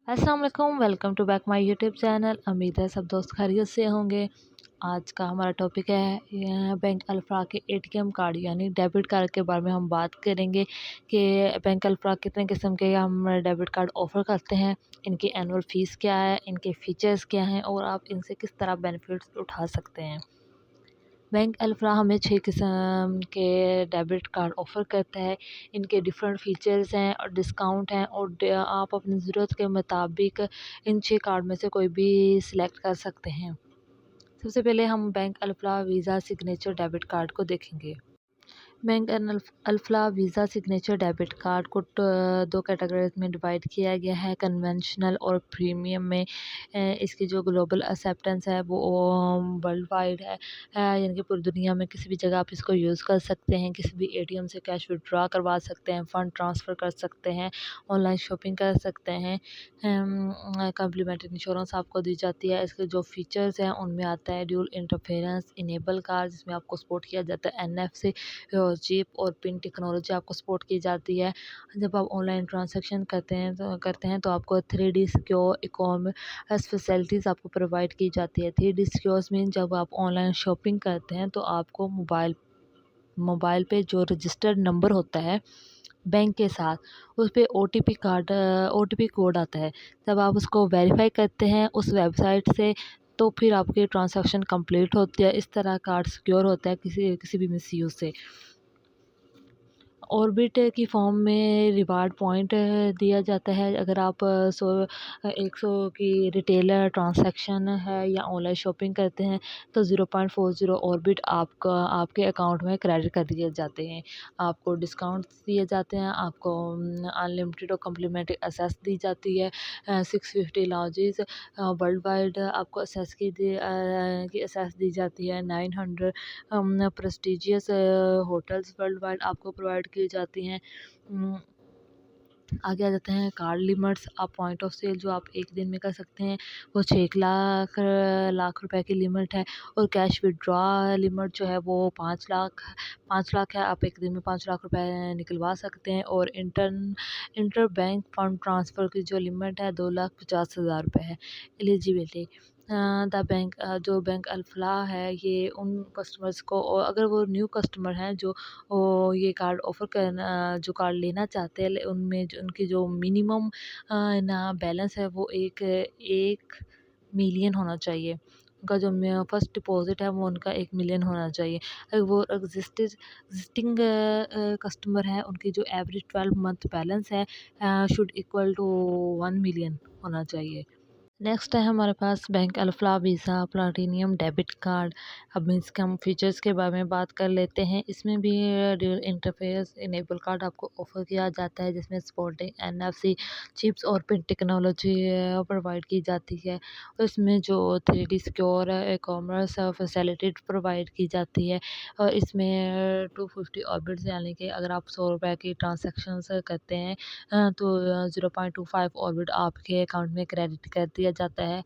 अस्सलाम वालेकुम, welcome to back my YouTube channel. उम्मीद है सब दोस्त खैरियत से होंगे। आज का हमारा टॉपिक है बैंक अल्फ्रा के एटीएम कार्ड यानी डेबिट कार्ड के बारे में हम बात करेंगे कि बैंक अल्फ्रा कितने किस्म के हम डेबिट कार्ड ऑफ़र करते हैं, इनकी एनुअल फ़ीस क्या है, इनके फ़ीचर्स क्या हैं और आप इनसे किस तरह बेनिफिट्स उठा सकते हैं। बैंक अल्फ्रा हमें 6 किस्म के डेबिट कार्ड ऑफ़र करता है। इनके डिफरेंट फ़ीचर्स हैं और डिस्काउंट हैं और आप अपनी ज़रूरत के मुताबिक इन 6 कार्ड में से कोई भी सिलेक्ट कर सकते हैं। सबसे पहले हम bank alpha visa signature debit card को देखेंगे। Bank alpha visa signature debit card को दो कैटेगरीज में डिवाइड किया गया है, कन्वेंशनल और प्रीमियम में। इसकी जो ग्लोबल एक्सेप्टेंस है वो वर्ल्ड वाइड है, यानी कि पूरी दुनिया में किसी भी जगह आप इसको यूज़ कर सकते हैं। किसी भी एटीएम से कैश विड्रॉ करवा सकते हैं, फ़ंड ट्रांसफ़र कर सकते हैं, ऑनलाइन शॉपिंग कर सकते हैं। कम्प्लीमेंट्री इंश्योरेंस आपको दी जाती है। इसके जो फ़ीचर्स हैं उनमें आता है ड्यूल इंटरफेरेंस इनेबल कार्ड, जिसमें आपको सपोर्ट किया जाता है एनएफसी और चिप और पिन टेक्नोलॉजी आपको सपोर्ट की जाती है। जब आप ऑनलाइन ट्रांजैक्शन करते हैं तो आपको 3D सिक्योर ई-कॉमर्स फैसिलिटीज़ आपको प्रोवाइड की जाती है। 3D सिक्योर्स मीन जब आप ऑनलाइन शॉपिंग करते हैं तो आपको मोबाइल पे जो रजिस्टर्ड नंबर होता है बैंक के साथ, उस पे ओटीपी कोड आता है। जब आप उसको वेरीफ़ाई करते हैं उस वेबसाइट से, तो फिर आपकी ट्रांज़ैक्शन कंप्लीट होती है। इस तरह कार्ड सिक्योर होता है किसी किसी भी मिसयूज़ से। ऑर्बिट की फॉर्म में रिवार्ड पॉइंट दिया जाता है। अगर आप 100 की रिटेलर ट्रांसैक्शन है या ऑनलाइन शॉपिंग करते हैं तो 0.40 ऑर्बिट आपके अकाउंट में क्रेडिट कर दिए जाते हैं। आपको डिस्काउंट्स दिए जाते हैं, आपको अनलिमिटेड और कम्प्लीमेंट्री एक्सेस दी जाती है। 650 लॉजेस वर्ल्ड वाइड आपको की एक्सेस दी जाती है। 900 प्रेस्टिजियस होटल्स वर्ल्ड वाइड आपको प्रोवाइड की जाती हैं। आगे आ जाते हैं कार्ड लिमिट्स। आप पॉइंट ऑफ सेल जो आप एक दिन में कर सकते हैं वो 6 लाख रुपए की लिमिट है और कैश विड्रॉ लिमिट जो है वो 5 लाख है। आप एक दिन में 5 लाख रुपए निकलवा सकते हैं और इंटर बैंक फंड ट्रांसफ़र की जो लिमिट है 2,50,000 रुपये है। एलिजिबिलिटी द बैंक जो बैंक अल्फ्ला है ये उन कस्टमर्स को, और अगर वो न्यू कस्टमर हैं जो ये कार्ड ऑफ़र करना जो कार्ड लेना चाहते हैं, उनमें जो उनकी जो मिनिमम ना बैलेंस है वो 1 मिलियन होना चाहिए। उनका जो फर्स्ट डिपॉज़िट है वो उनका 1 मिलियन होना चाहिए। अगर वो एग्ज़िस्टिंग कस्टमर है, उनकी जो एवरेज 12 मंथ बैलेंस है शुड इक्वल टू 1 मिलियन होना चाहिए। नेक्स्ट है हमारे पास bank Alfalah Visa platinum debit card. अब इसके हम फीचर्स के बारे में बात कर लेते हैं। इसमें भी ड्यूल इंटरफेस इनेबल कार्ड आपको ऑफ़र किया जाता है, जिसमें सपोर्टिंग एनएफसी चिप्स और पिन टेक्नोलॉजी प्रोवाइड की जाती है। और इसमें जो 3D secure e-commerce facility provide की जाती है और इसमें 250 ऑर्बिट्स, यानी कि अगर आप 100 रुपये की ट्रांसैक्शंस करते हैं तो 0.25 ऑर्बिट आपके अकाउंट में क्रेडिट कर दिया जाता है।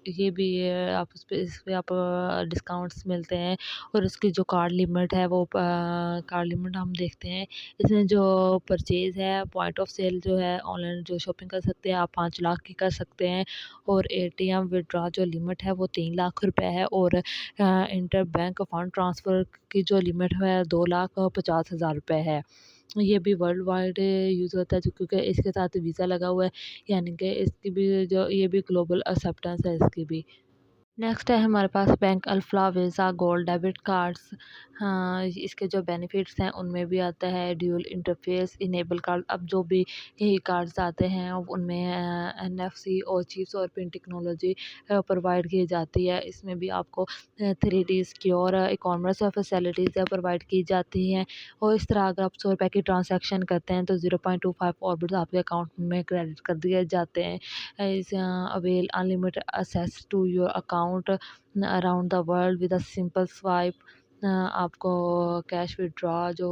ये भी आप इस पे आप डिस्काउंट्स मिलते हैं और इसकी जो कार्ड लिमिट है वो कार्ड लिमिट हम देखते हैं। इसमें जो परचेज़ है पॉइंट ऑफ सेल जो है, ऑनलाइन जो शॉपिंग कर सकते हैं आप 5 लाख की कर सकते हैं और एटीएम विथड्रॉ जो लिमिट है वो 3 लाख रुपए है और इंटर बैंक फंड ट्रांसफ़र की जो लिमिट है 2,50,000 रुपए है। ये भी वर्ल्ड वाइड यूज़ होता है जो, क्योंकि इसके साथ वीज़ा लगा हुआ है, यानी कि इसकी भी जो ये भी ग्लोबल एक्सेप्टेंस है इसकी भी। नेक्स्ट है हमारे पास bank Alfalah Visa gold debit cards. हाँ, इसके जो बेनिफिट्स हैं उनमें भी आता है ड्यूल इंटरफेस इनेबल कार्ड। अब जो भी ये कार्ड्स आते हैं उनमें एनएफसी और चिप्स और पिन टेक्नोलॉजी प्रोवाइड की जाती है। इसमें भी आपको 3D secure e-commerce facilities provide की जाती हैं और इस तरह अगर आप 100 रुपये की ट्रांसैक्शन करते हैं तो 0.25 ऑर्बिट्स आपके अकाउंट में क्रेडिट कर दिए जाते हैं। is avail unlimited access to your account around the world with a simple swipe. آپ کو کیش وڈرا جو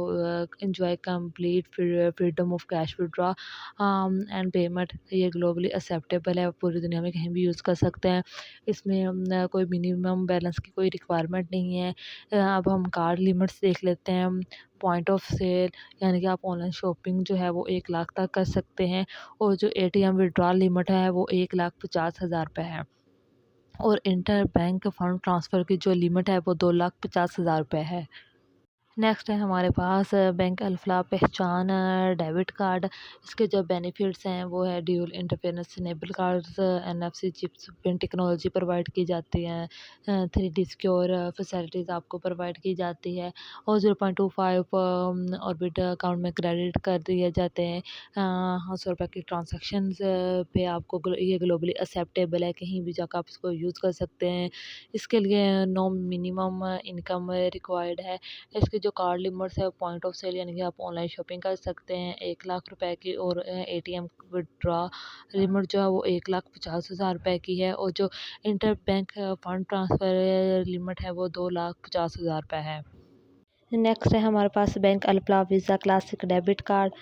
enjoy complete freedom of cash Vadra and payment, یہ گلوبلی ایکسیپٹیبل ہے، پوری دنیا میں کہیں بھی یوز کر سکتے ہیں۔ اس میں کوئی منیمم بیلنس کی کوئی ریکوائرمنٹ نہیں ہے۔ اب ہم کارڈ لیمٹس دیکھ لیتے ہیں۔ پوائنٹ آف سیل یعنی کہ آپ آن لائن شاپنگ جو ہے وہ 1 لاکھ تک کر سکتے ہیں، اور جو ATM وڈرا لمٹ ہے وہ 1,50,000 روپے ہے، اور انٹر بینک فنڈ ٹرانسفر کی جو لمٹ ہے وہ 2,50,000 روپے ہے۔ نیکسٹ ہے ہمارے پاس بینک الفلاح پہچان ڈیبٹ کارڈ۔ اس کے جو بینیفٹس ہیں وہ ہے dual interference enable cards, NFC chips pin technology provide کی جاتی ہے، 3D سیکیور فیسلٹیز آپ کو پرووائڈ کی جاتی ہے، اور 0.25 آربٹ اکاؤنٹ میں کریڈٹ کر دیے جاتے ہیں۔ 100 روپے کی ٹرانزیکشنز پہ آپ کو یہ گلوبلی ایکسیپٹیبل ہے، کہیں بھی جا کر آپ اس کو یوز کر سکتے ہیں۔ اس کے لیے نو منیمم انکم ریکوائرڈ ہے۔ اس کی جو کارڈ لمٹس ہے پوائنٹ آف سیل یعنی کہ آپ آن لائن شاپنگ کر سکتے ہیں 1 لاکھ روپے کی، اور ATM وڈرا لمٹ جو ہے وہ 1,50,000 روپے کی ہے، اور جو inter bank fund transfer limit ہے وہ 2,50,000 روپے ہے۔ نیکسٹ ہے ہمارے پاس bank Alfalah Visa classic debit card,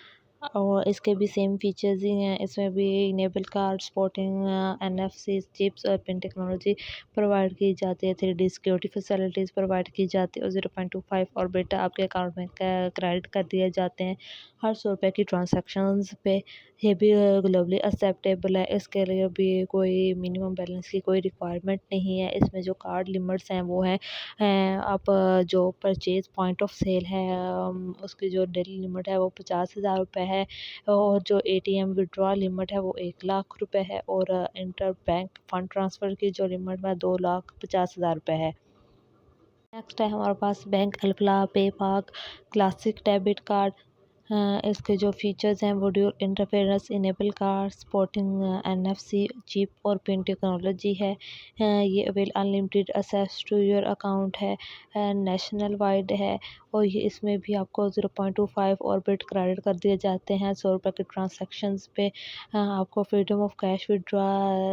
اور اس کے بھی سیم فیچرز ہی ہیں۔ اس میں بھی enable card supporting NFC chips اور پن ٹیکنالوجی پرووائڈ کی جاتی ہے، 3D سیکیورٹی فیسلٹیز پرووائڈ کی جاتی ہے، اور 0.25 اور بیٹا آپ کے اکاؤنٹ میں کریڈٹ کر دیے جاتے ہیں ہر 100 روپے کی ٹرانزیکشنز پہ۔ یہ بھی گلوبلی ایکسیپٹیبل ہے۔ اس کے لیے بھی کوئی منیمم بیلنس کی کوئی ریکوائرمنٹ نہیں ہے۔ اس میں جو کارڈ لمٹس ہیں وہ ہیں آپ جو پرچیز پوائنٹ آف سیل ہے اس کی جو ڈیلی لمٹ ہے وہ 50,000 روپے ہے، اور جو ATM وڈرا لمٹ ہے وہ 1 لاکھ روپے ہے، اور انٹر بینک فنڈ ٹرانسفر کی جو لمٹ ہے 2,50,000 روپے ہے۔ نیکسٹ ہے ہمارے پاس بینک الفلاح پے پاک کلاسک ڈیبٹ کارڈ۔ اس کے جو فیچرز ہیں وہ dual interference enable card supporting NFC chip اور پن ٹیکنالوجی ہے۔ یہ avail unlimited access to your account ہے، نیشنل وائڈ ہے، اور یہ اس میں بھی آپ کو 0.25 آربٹ کریڈٹ کر دیے جاتے ہیں 100 روپے کی ٹرانزیکشنز پہ۔ آپ کو فریڈم آف کیش وڈرا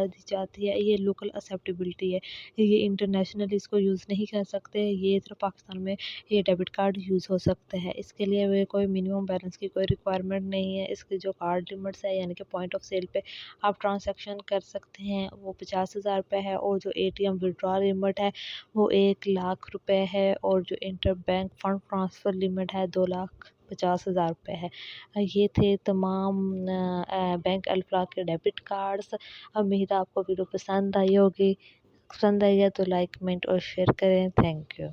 دی جاتی ہے۔ یہ لوکل ایکسیپٹیبلٹی ہے، یہ انٹرنیشنل اس کو یوز نہیں کر سکتے، یہ صرف پاکستان میں یہ ڈیبٹ کارڈ یوز ہو سکتے ہیں۔ اس کے لیے کوئی منیمم بیلنس کی کوئی ریکوائرمنٹ نہیں ہے۔ اس کی جو کارڈ لمٹس ہے یعنی کہ پوائنٹ آف سیل پہ آپ ٹرانزیکشن کر سکتے ہیں وہ 50,000 روپے ہے، اور جو ATM وڈرا لمٹ ہے وہ 1 لاکھ روپے ہے، اور جو inter bank fund transfer limit ہے 2,50,000 روپے ہے۔ یہ تھے تمام بینک الفلاح کے ڈیبٹ کارڈز۔ امید ہے آپ کو ویڈیو پسند آئی ہوگی، پسند آئی ہے تو لائک کمنٹ اور شیئر کریں۔ Thank you.